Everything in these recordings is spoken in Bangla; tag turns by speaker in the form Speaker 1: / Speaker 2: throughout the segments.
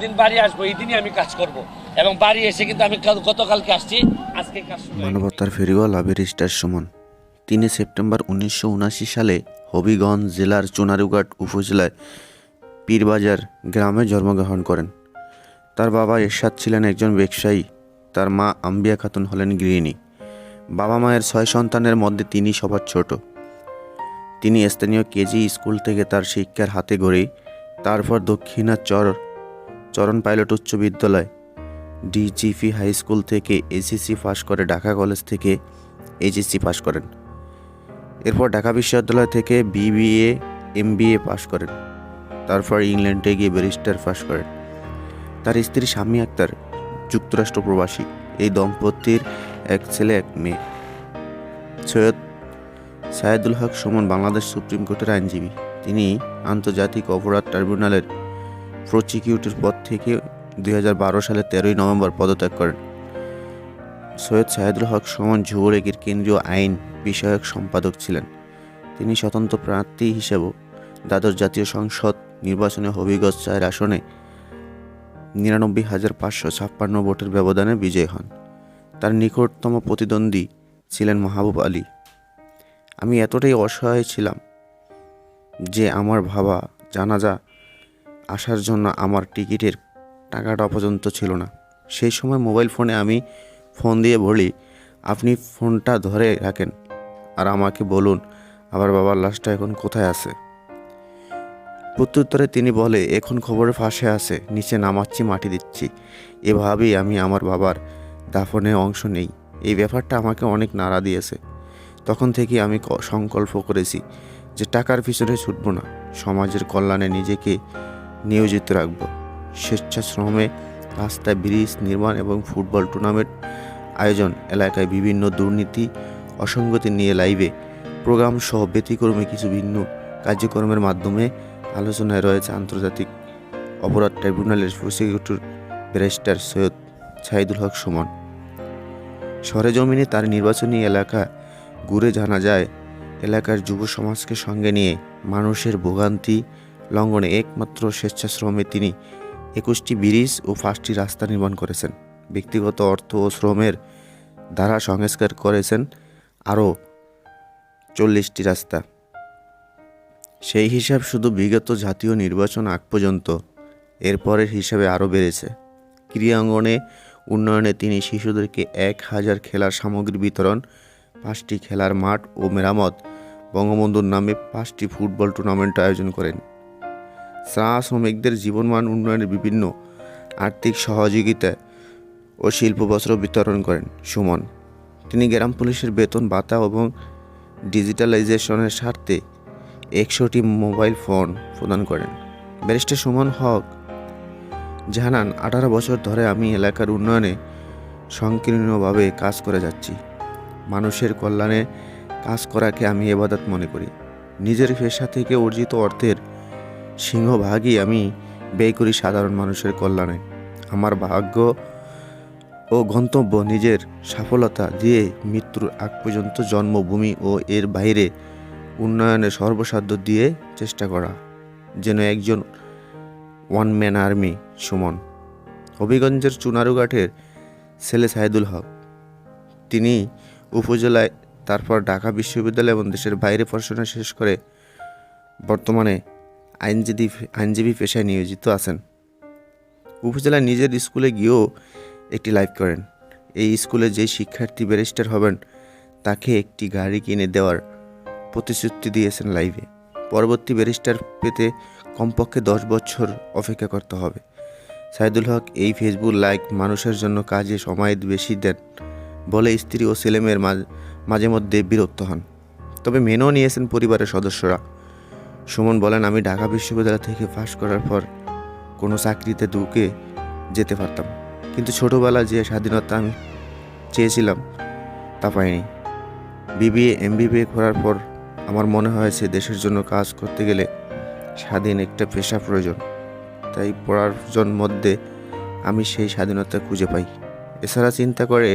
Speaker 1: দিন বাড়ি আসবো, এই দিনই আমি কাজ করব এবং বাড়ি এসে কিন্তু আমি গতকালকে আসছি, আজকে কাজ শুরু হয়ে গেছে।
Speaker 2: মানবতার ফেরিওয়ালা ব্যারিস্টার সুমন ৩ সেপ্টেম্বর ১৯৭৯ সালে হবিগঞ্জ জেলার চুনারুঘাট উপজেলায় পীরবাজার গ্রামে জন্মগ্রহণ করেন। তার বাবা এরশাদ ছিলেন একজন ব্যবসায়ী, তার মা আম্বিয়া খাতুন হলেন গৃহিণী। বাবা মায়ের ৬ সন্তানের মধ্যে তিনি সবার ছোট। তিনি স্থানীয় কেজি স্কুল থেকে তার শিক্ষার হাতে গড়েই তারপর দক্ষিণা চরণ পাইলট উচ্চ বিদ্যালয়, ডিজিপি হাই স্কুল থেকে এসএসসি পাশ করে ঢাকা কলেজ থেকে এইচএসসি পাশ করেন। এরপর ঢাকা বিশ্ববিদ্যালয় থেকে বিবিএ এমবিএ পাশ করেন। তারপর ইংল্যান্ডে গিয়ে ব্যারিস্টার পাশ করেন। তার স্ত্রী শাম্মী আক্তার যুক্তরাষ্ট্র প্রবাসী। এই দম্পতির এক ছেলে এক মেয়ে। সৈয়দ সায়েদুল হক সুমন বাংলাদেশ সুপ্রিম কোর্টের আইনজীবী। তিনি আন্তর্জাতিক অপরাধ ট্রাইব্যুনালের প্রসিকিউটর পদ থেকে ২০১২ সালের ১৩ নভেম্বর পদত্যাগ করেন। সৈয়দ সায়েদুল হক সুমন যুবলীগের কেন্দ্রীয় আইন বিষয়ক সম্পাদক ছিলেন। তিনি স্বতন্ত্র প্রার্থী হিসেবেও দ্বাদশ জাতীয় সংসদ নির্বাচনে হবিগঞ্জ ৪ আসনে ৯৯,৫৫৬ ভোটের ব্যবধানে বিজয়ী হন। তার নিকটতম প্রতিদ্বন্দ্বী ছিলেন মাহবুব আলী। আমি এতটাই অসহায় ছিলাম যে আমার ভাবা জানাজা আসার জন্য আমার টিকিটের টাকাটা পর্যন্ত ছিল না। সেই সময় মোবাইল ফোনে আমি ফোন দিয়ে বলি, আপনি ফোনটা ধরে রাখেন আর আমাকে বলুন আমার বাবার লাশটা এখন কোথায় আছে। প্রত্যুত্তরে তিনি বলে, এখন খবরের ফাঁসে আছে, নিচে নামাচ্ছি, মাটি দিচ্ছি। এভাবেই আমি আমার বাবার দাফনে অংশ নেই। এই ব্যাপারটা আমাকে অনেক নাড়া দিয়েছে। তখন থেকে আমি সংকল্প করেছি যে টাকার পিছনে ছুটব না, সমাজের কল্যাণে নিজেকে নিয়োজিত রাখব। স্বেচ্ছাশ্রমে রাস্তায় ব্রিজ নির্মাণ এবং ফুটবল টুর্নামেন্ট আয়োজন, এলাকায় বিভিন্ন দুর্নীতি অসঙ্গতি নিয়ে লাইভে প্রোগ্রাম সহ ব্যতিক্রমী কিছু ভিন্ন কার্যক্রমের মাধ্যমে আলোচনায় রয়েছে আন্তর্জাতিক অপরাধ ট্রাইব্যুনালের প্রসিকিউটর ব্যারিস্টার সৈয়দ সাইদুল হক সুমন। সরেজমিনে তার নির্বাচনী এলাকা ঘুরে জানা যায়, এলাকার যুব সমাজকে সঙ্গে নিয়ে মানুষের ভোগান্তি লঙ্ঘনে একমাত্র স্বেচ্ছাশ্রমে তিনি ২১টি ব্রিজ ও ৫টি রাস্তা নির্মাণ করেছেন। ব্যক্তিগত অর্থ ও শ্রমের দ্বারা সংস্কার করেছেন আরও ৪০টি রাস্তা। সেই হিসাব শুধু বিগত জাতীয় নির্বাচন আগ পর্যন্ত, এরপরের হিসাবে আরও বেড়েছে। ক্রীড়াঙ্গনে উন্নয়নে তিনি শিশুদেরকে ১,০০০ খেলার সামগ্রী বিতরণ, ৫টি খেলার মাঠ ও মেরামত, বঙ্গবন্ধুর নামে ৫টি ফুটবল টুর্নামেন্ট আয়োজন করেন। চা শ্রমিকদের জীবনমান উন্নয়নে বিভিন্ন আর্থিক সহযোগিতা ও শিল্প বস্ত্র বিতরণ করেন সুমন। তিনি গ্রাম পুলিশের বেতন ভাতা এবং ডিজিটালাইজেশনের স্বার্থে ১০০টি মোবাইল ফোন প্রদান করেন। ব্যারিস্টার সুমন হক জানান, ১৮ বছর ধরে আমি এলাকার উন্নয়নে সংকীর্ণভাবে কাজ করে যাচ্ছি। মানুষের কল্যাণে কাজ করাকে আমি ইবাদত মনে করি। নিজের পেশা থেকে অর্জিত অর্থের সিংহভাগই আমি ব্যয় করি সাধারণ মানুষের কল্যাণে। আমার ভাগ্য ও গন্তব্য নিজের সফলতা দিয়ে মৃত্যুর আগ পর্যন্ত জন্মভূমি ও এর বাইরে উন্নয়নে সর্বসাধ্য দিয়ে চেষ্টা করা, যেন একজন ওয়ান ম্যান আর্মি। সুমন হবিগঞ্জের চুনারুঘাটের ছেলে সাইদুল হক। তিনি উপজেলায়, তারপর ঢাকা বিশ্ববিদ্যালয় এবং দেশের বাইরে পড়াশোনা শেষ করে বর্তমানে আইনজীবী পেশায় নিয়োজিত আছেন। উপজেলায় নিজের স্কুলে গিয়েও একটি লাইভ করেন। এই স্কুলে যে শিক্ষার্থী ব্যারিস্টার হবেন তাকে একটি গাড়ি কিনে দেওয়ার প্রতিশ্রুতি দিয়েছেন লাইভে। পরবর্তী ব্যারিস্টার পেতে কমপক্ষে ১০ বছর অপেক্ষা করতে হবে। সাইদুল হক এই ফেসবুক লাইভ মানুষের জন্য কাজে সময় বেশি দেন বলে স্ত্রী ও ছেলেমেয়ের মাঝে মধ্যে বিরক্ত হন, তবে মেনেও নিয়েছেন পরিবারের সদস্যরা। সুমন বলেন, আমি ঢাকা বিশ্ববিদ্যালয় থেকে পাশ করার পর কোনো চাকরিতে ঢুকে যেতে পারতাম, কিন্তু ছোটোবেলা যে স্বাধীনতা আমি চেয়েছিলাম তা পাইনি। বিবিএ এমবিএ করার পর আমার মনে হয়েছে দেশের জন্য কাজ করতে গেলে স্বাধীন একটা পেশা প্রয়োজন। তাই পড়ার মধ্যে আমি সেই স্বাধীনতা খুঁজে পাই। এছাড়া চিন্তা করে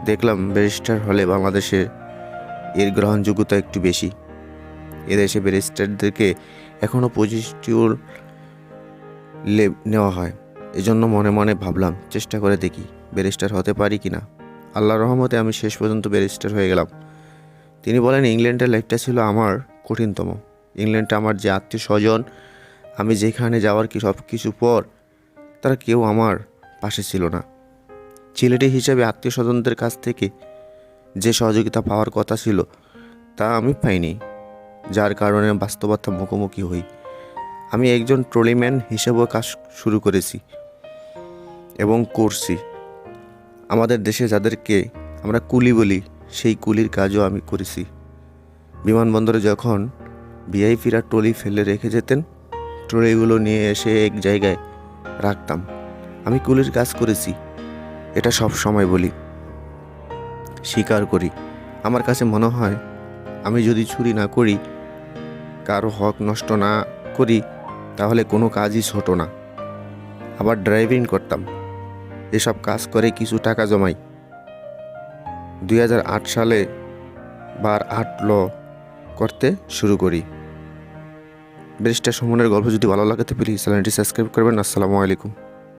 Speaker 2: দেখলাম ব্যারিস্টার হলে বাংলাদেশে এর গ্রহণযোগ্যতা একটু বেশি। এদেশে ব্যারিস্টারদেরকে এখনও পজিটিভ নেওয়া হয়। এজন্য মনে মনে ভাবলাম চেষ্টা করে দেখি ব্যারিস্টার হতে পারি কি না। আল্লাহর রহমতে আমি শেষ পর্যন্ত ব্যারিস্টার হয়ে গেলাম। তিনি বলেন, ইংল্যান্ডের লাইফটা ছিল আমার কঠিনতম। ইংল্যান্ডে আমার যে আত্মীয় স্বজন, আমি যেখানে যাওয়ার সব কিছু পর তারা কেউ আমার পাশে ছিল না। ছেলেটি হিসেবে আত্মীয় স্বজনদের কাছ থেকে যে সহযোগিতা পাওয়ার কথা ছিল তা আমি পাইনি, যার কারণে বাস্তবতা মুখোমুখি হই। আমি একজন ট্রলিম্যান হিসেবেও কাজ শুরু করেছি এবং করছি। আমাদের দেশে যাদেরকে আমরা কুলি বলি, সেই কুলির কাজও আমি করেছি। বিমানবন্দরে যখন ভিআইপিরা ট্রলি ফেলে রেখে যেতেন, ট্রলিগুলো নিয়ে এসে এক জায়গায় রাখতাম। আমি কুলির কাজ করেছি, এটা সব সময় বলি, স্বীকার করি। আমার কাছে মনে হয় আমি যদি চুরি না করি, কারো হক নষ্ট না করি, তাহলে কোনো কাজই ছোট না। আবার ড্রাইভিং করতাম। এসব কাজ করে কিছু টাকা জমাই। 2008 সালে বার 8 ল করতে শুরু করি। ব্যারিস্টার সুমনের গল্প যদি ভালো লাগে তো প্লিজ চ্যানেলটি সাবস্ক্রাইব করবেন। আসসালামু আলাইকুম।